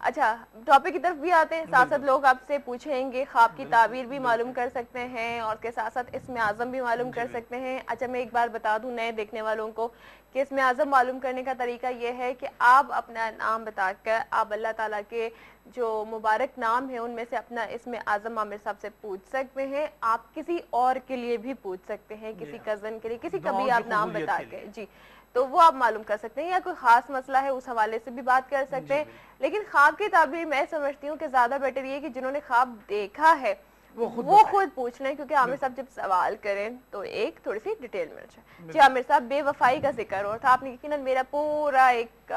اچھا ٹاپک کی طرف بھی آتے ہیں، ساتھ ساتھ لوگ آپ سے پوچھیں گے، خواب کی تعبیر بھی معلوم کر سکتے ہیں اور کے ساتھ ساتھ اسم اعظم بھی معلوم کر سکتے ہیں۔ اچھا میں ایک بار بتا دوں نئے دیکھنے والوں کو کہ اسم اعظم معلوم کرنے کا طریقہ یہ ہے کہ آپ اپنا نام بتا کر آپ اللہ تعالیٰ کے جو مبارک نام ہیں ان میں سے اپنا اسم اعظم عامر صاحب سے پوچھ سکتے ہیں۔ آپ کسی اور کے لیے بھی پوچھ سکتے ہیں، کسی کزن کے لیے، کسی کا بھی آپ نام بتا کے، جی تو وہ آپ معلوم کر سکتے ہیں، یا کوئی خاص مسئلہ ہے اس حوالے سے بھی بات کر سکتے ہیں۔ لیکن خواب کی تعبیر میں سمجھتی ہوں کہ زیادہ بیٹر یہ کہ جنہوں نے خواب دیکھا ہے وہ خود پوچھ لیں، کیونکہ عامر صاحب جب سوال کریں تو ایک تھوڑی سی ڈیٹیل مل جائے۔ جی عامر صاحب بے وفائی کا ذکر ہو تھا، آپ نے یقیناً میرا پورا ایک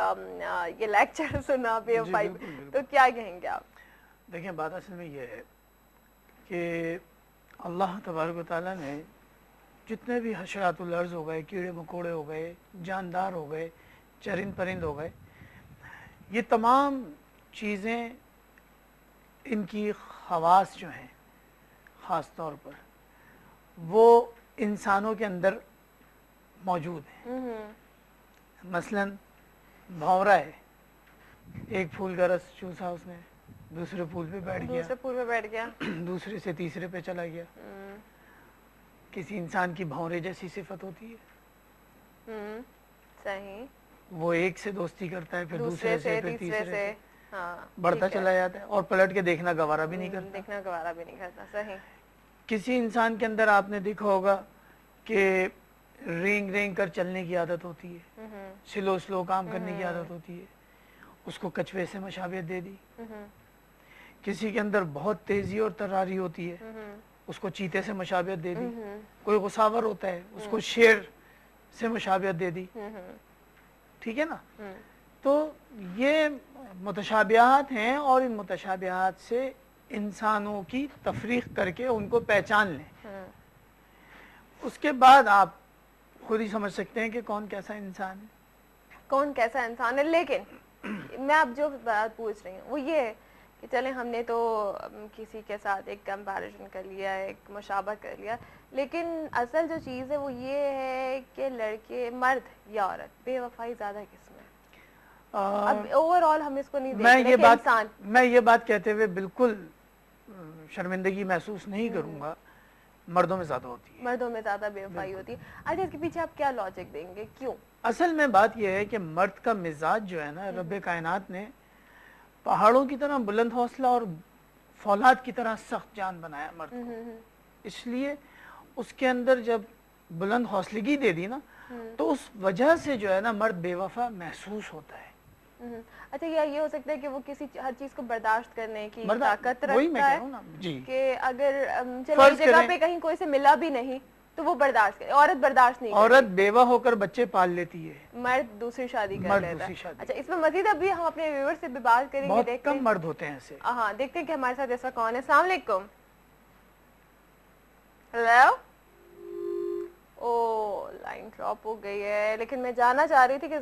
یہ لیکچر سنا بے وفائی، تو کیا کہیں گے آپ؟ دیکھیں بات اصل میں یہ ہے کہ اللہ تبارک و تعالیٰ نے جتنے بھی حشرات الارض ہو گئے، کیڑے مکوڑے ہو گئے، جاندار ہو گئے، چرند پرند ہو گئے، یہ تمام چیزیں ان کی خواص جو ہیں خاص طور پر وہ انسانوں کے اندر موجود ہیں۔ مثلاً بھونرا ہے، ایک پھول کا رس چوسا اس نے، دوسرے پھول پہ بیٹھ گیا، دوسرے پھول پہ بیٹھ گیا، دوسرے سے تیسرے پہ چلا گیا۔ کسی انسان کی بھونرے جیسی صفت ہوتی ہے، صحیح، وہ ایک سے دوستی کرتا ہے، پھر دوسرے سے، پھر تیسرے سے ہاں بڑھتا چلا جاتا ہے، اور پلٹ کے دیکھنا گوارا بھی نہیں کرتا۔ دیکھنا گوارا بھی نہیں کرتا، صحیح۔ کسی انسان کے اندر آپ نے دیکھا ہوگا کہ رینگ رینگ کر چلنے کی عادت ہوتی ہے، سلو سلو کام کرنے کی عادت ہوتی ہے، اس کو کچھوے سے مشابہت دے دی۔ کسی کے اندر بہت تیزی اور تراری ہوتی ہے، اس کو چیتے سے مشابہت دے دی۔ کوئی غصاور ہوتا ہے، اس کو شیر سے مشابہت دے دی، ٹھیک ہے نا؟ تو یہ متشابہات ہیں، اور ان متشابہات سے انسانوں کی تفریق کر کے ان کو پہچان لیں، اس کے بعد آپ خود ہی سمجھ سکتے ہیں کہ کون کیسا انسان ہے، کون کیسا انسان ہے۔ لیکن میں اب جو بات پوچھ رہی ہوں وہ یہ ہے کہ چلیں ہم نے تو کسی کے ساتھ ایک کمپیریزن کر لیا، ایک مشابہ کر لیا، لیکن اصل جو چیز ہے وہ یہ ہے کہ لڑکے، مرد یا عورت، بے وفائی زیادہ کس میں؟ اب اوور آل ہم اس کو نہیں دیکھ رہے کہ انسان۔ میں یہ بات کہتے ہوئے بالکل شرمندگی محسوس نہیں کروں گا، مردوں میں زیادہ ہوتی ہے، مردوں میں زیادہ بے وفائی ہوتی ہے۔ اچھا اس کے پیچھے آپ کیا لاجک دیں گے، کیوں؟ اصل میں بات یہ ہے کہ مرد کا مزاج جو ہے نا، رب کائنات نے پہاڑوں کی طرح بلند حوصلہ اور فولاد کی طرح سخت جان بنایا مرد کو، اس لیے اس کے اندر جب بلند حوصلگی دے دی نا تو اس وجہ سے جو ہے نا مرد بے وفا محسوس ہوتا ہے۔ اچھا یہ ہو سکتا ہے کہ وہ کسی ہر چیز کو برداشت کرنے کی طاقت وہی میں رکھتا کہہ رہا ہوں نا جی، کہ اگر چلو جگہ پہ کہیں کوئی سے ملا بھی نہیں تو وہ برداشت کرے، عورت برداشت نہیں کرتی، عورت بیوہ ہو کر بچے پال لیتی ہے، مرد دوسری شادی کر لیتا ہے۔ اچھا اس میں مزید ابھی ہم اپنے ویور سے بھی بات کریں گے، بہت دیکھتے کم مرد ہوتے ہیں ایسے۔ ہاں دیکھتے ہیں کہ ہمارے ساتھ ایسا کون ہے۔ السلام علیکم۔ ہیلو، او لائن ڈراپ ہو گئی ہے، لیکن میں جاننا چاہ رہی تھی کہ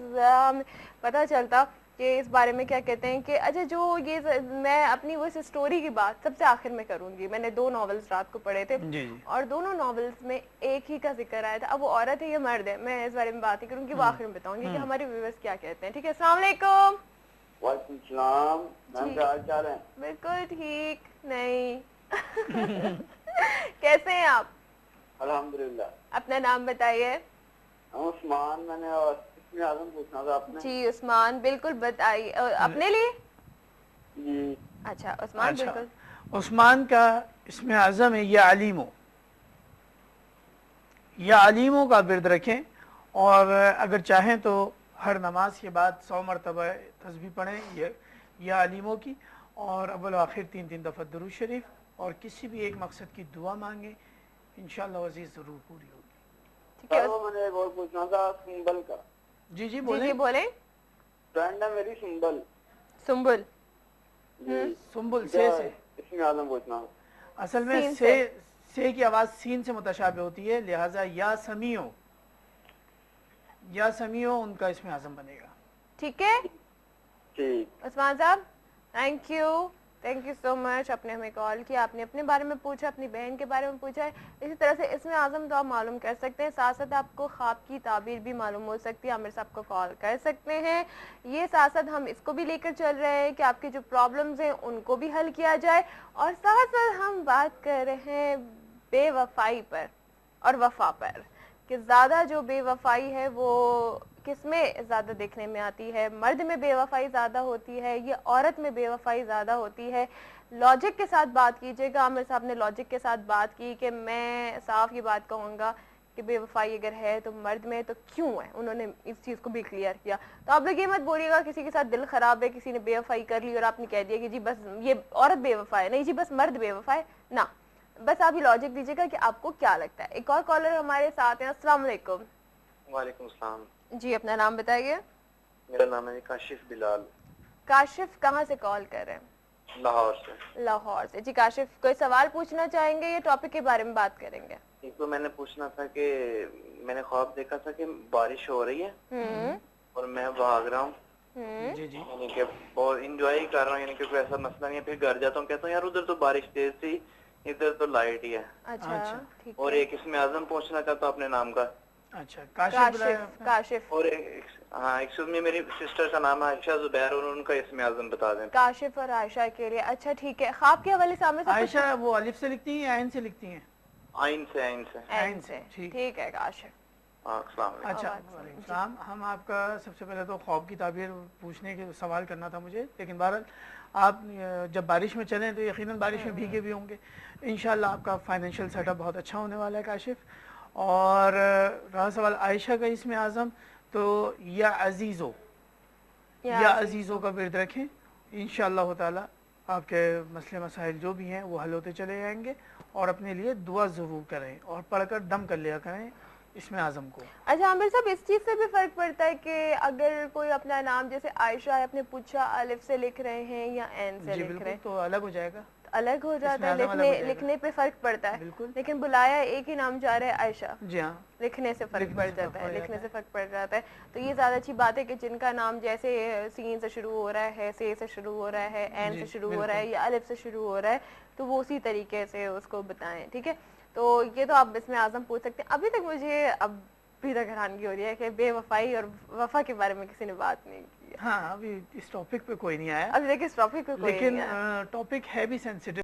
پتہ چلتا کہ اس بارے میں کیا کہتے ہیں کہ اچھا جو یہ میں اپنی وہ اسٹوری کی بات سب سے آخر میں کروں گی۔ میں نے 2 ناولز رات کو پڑھے تھے اور دونوں ناولز میں ایک ہی کا ذکر آیا تھا، اب وہ عورت ہے یا مرد ہے میں اس بارے میں بات نہیں کروں گی، وہ آخر میں بتاؤں گی کہ ہمارے ویورز کیا کہتے ہیں، ٹھیک ہے؟ السلام علیکم۔ وعلیکم السلام، میم کیا حال چال ہے؟ بالکل ٹھیک، نہیں کیسے ہیں آپ؟ الحمدللہ۔ اپنا نام بتائیے۔ عثمان، میں نے اسم اعظم پوچھنا تھا آپ نے۔ جی عثمان بالکل بتائیے، اپنے لیے؟ جی اچھا عثمان بالکل۔ عثمان کا اسم اعظم ہے یا علیمو، یا علیمو کا ورد رکھیں، اور اگر چاہیں تو ہر نماز کے بعد 100 مرتبہ تسبیح پڑھیں یا علیمو کی، اور اول و آخر 3 دفعہ درود شریف، اور کسی بھی ایک مقصد کی دعا مانگیں، انشاءاللہ عزیز ضرور پوری ہوگی۔ ٹھیک ہے میں نے ایک اور پوچھنا تھا سنبل کا۔ جی جی بولیں۔ فرینڈ ہے میری سنبل۔ سنبل، سنبل سے اسم اعظم پوچھنا تھا۔ اصل میں سے کی آواز سین سے متشابہ ہوتی ہے، لہٰذا یا سمیعو ان کا اسم اعظم بنے گا۔ ٹھیک ہے ٹھیک عثمان صاحب، thank you thank you so much. آپ نے ہمیں کال کیا, آپ نے اپنے بارے میں پوچھا, اپنی بہن کے بارے میں پوچھا ہے. اسی طرح سے اسم اعظم تو آپ معلوم کر سکتے ہیں, ساتھ ساتھ آپ کو خواب کی تعبیر بھی معلوم ہو سکتی ہے. عامر صاحب کو کال کر سکتے ہیں. یہ ساتھ ساتھ ہم اس کو بھی لے کر چل رہے ہیں کہ آپ کے جو پرابلمز ہیں ان کو بھی حل کیا جائے, اور ساتھ ساتھ ہم بات کر رہے ہیں بے وفائی پر اور وفا پر, کہ زیادہ جو بے وفائی ہے وہ کس میں زیادہ دیکھنے میں آتی ہے. مرد میں بے وفائی زیادہ ہوتی ہے یا عورت میں بے وفائی زیادہ ہوتی ہے؟ لاجک کے ساتھ بات کیجیے گا. عامر صاحب نے لاجک کے ساتھ بات کی کہ میں صاف یہ بات کہوں گا کہ بے وفائی اگر ہے تو مرد میں تو کیوں ہے, انہوں نے اس چیز کو بھی کلیئر کیا. تو آپ لوگ یہ مت بولیے گا کسی کے ساتھ دل خراب ہے, کسی نے بے وفائی کر لی اور آپ نے کہہ دیا کہ جی بس یہ عورت بے وفا ہے, نہیں جی بس مرد بے وفا ہے. نہ, بس آپ یہ لاجک دیجیے گا کہ آپ کو کیا لگتا ہے. ایک اور کالر ہمارے ساتھ ہیں. السلام علیکم. وعلیکم السلام. جی اپنا نام بتائیے. میرا نام ہے کاشف بلال. کاشف کہاں سے کال کر رہے ہیں؟ لاہور سے. لاہور سے. جی کاشف, کوئی سوال پوچھنا چاہیں گے یا ٹاپک کے بارے میں بات کریں گے؟ ایک تو میں نے پوچھنا تھا کہ میں نے خواب دیکھا تھا کہ بارش ہو رہی ہے اور میں بھاگ رہا ہوں, جی جی یعنی کہ بہت انجوائے کر رہا ہوں, یعنی کہ کوئی ایسا مسئلہ نہیں ہے. پھر گھر جاتا ہوں کہتا ہوں یار ادھر تو بارش تیز تھی, ادھر تو لائٹ ہی ہے. اچھا ٹھیک اور ہے. ایک اس میں اعظم پوچھنا چاہتا ہوں اپنے نام کا. اچھا کاشف بلایا کاشف. آپ نے؟ کاشف. اور ہاں ایکچوئل میں میری سسٹر کا نام ہے عائشہ زبیر, اور ان کا اسم اعظم بتا دیں. کاشف اور عائشہ کے لیے. اچھا ٹھیک ہے. خواب کے حوالے سے عامر صاحب کچھ عائشہ وہ الف سے لکھتی ہیں یا عین سے لکھتی ہیں؟ آئین سے. عین سے. ٹھیک ہے کاشف. ہاں السلام علیکم. اچھا وعلیکم السلام. ہم آپ کا سب سے پہلے تو خواب کی تعبیر پوچھنے کے سوال کرنا تھا مجھے, لیکن بہرحال آپ جب بارش میں چلیں تو یقیناً بارش میں بھیگے بھی ہوں گے. انشاءاللہ آپ کا فائنینشیل سیٹ اپ بہت اچھا ہونے والا ہے کاشف. اور رہا سوال عائشہ کا اسم اعظم, تو یا عزیزو, یا عزیزوں کا ورد رکھیں. انشاءاللہ تعالی آپ کے مسئلے مسائل جو بھی ہیں وہ حل ہوتے چلے جائیں گے. اور اپنے لیے دعا ضرور کریں اور پڑھ کر دم کر لیا کریں اسم اعظم کو. اچھا عامر صاحب, اس چیز سے بھی فرق پڑتا ہے کہ اگر کوئی اپنا نام جیسے عائشہ ہے, آپ نے پوچھا الف سے لکھ رہے ہیں یا عین سے جی لکھ رہے بالکل, ہیں, تو الگ ہو جائے گا, الگ ہو جاتا ہے. اسم اعظم الگ ہو جائے گا. لکھنے پہ فرق پڑتا ہے, بالکل. لیکن بلایا ایک ہی نام جا رہا ہے عائشہ, جی ہاں, لکھنے سے فرق پڑ جاتا ہے. لکھنے سے ہے. فرق پڑ جاتا ہے. تو یہ زیادہ اچھی بات ہے کہ جن کا نام جیسے سین سے شروع ہو رہا ہے, سے شروع ہو رہا ہے, عین سے شروع ہو رہا ہے یا الف سے شروع ہو رہا ہے, تو وہ اسی طریقے سے اس کو بتائیں. ٹھیک ہے, تو یہ تو آپ اسم اعظم پوچھ سکتے ہیں. ابھی تک مجھے ابھی تک حیرانگی ہو رہی ہے کہ بے وفائی اور وفا کے بارے میں کسی نے بات نہیں کی. ہاں ابھی اس ٹاپک پہ کوئی نہیں آیا, ابھی تک اس ٹاپک پہ کوئی نہیں لیکن آیا. ٹاپک ہے بھی سینسیٹیو.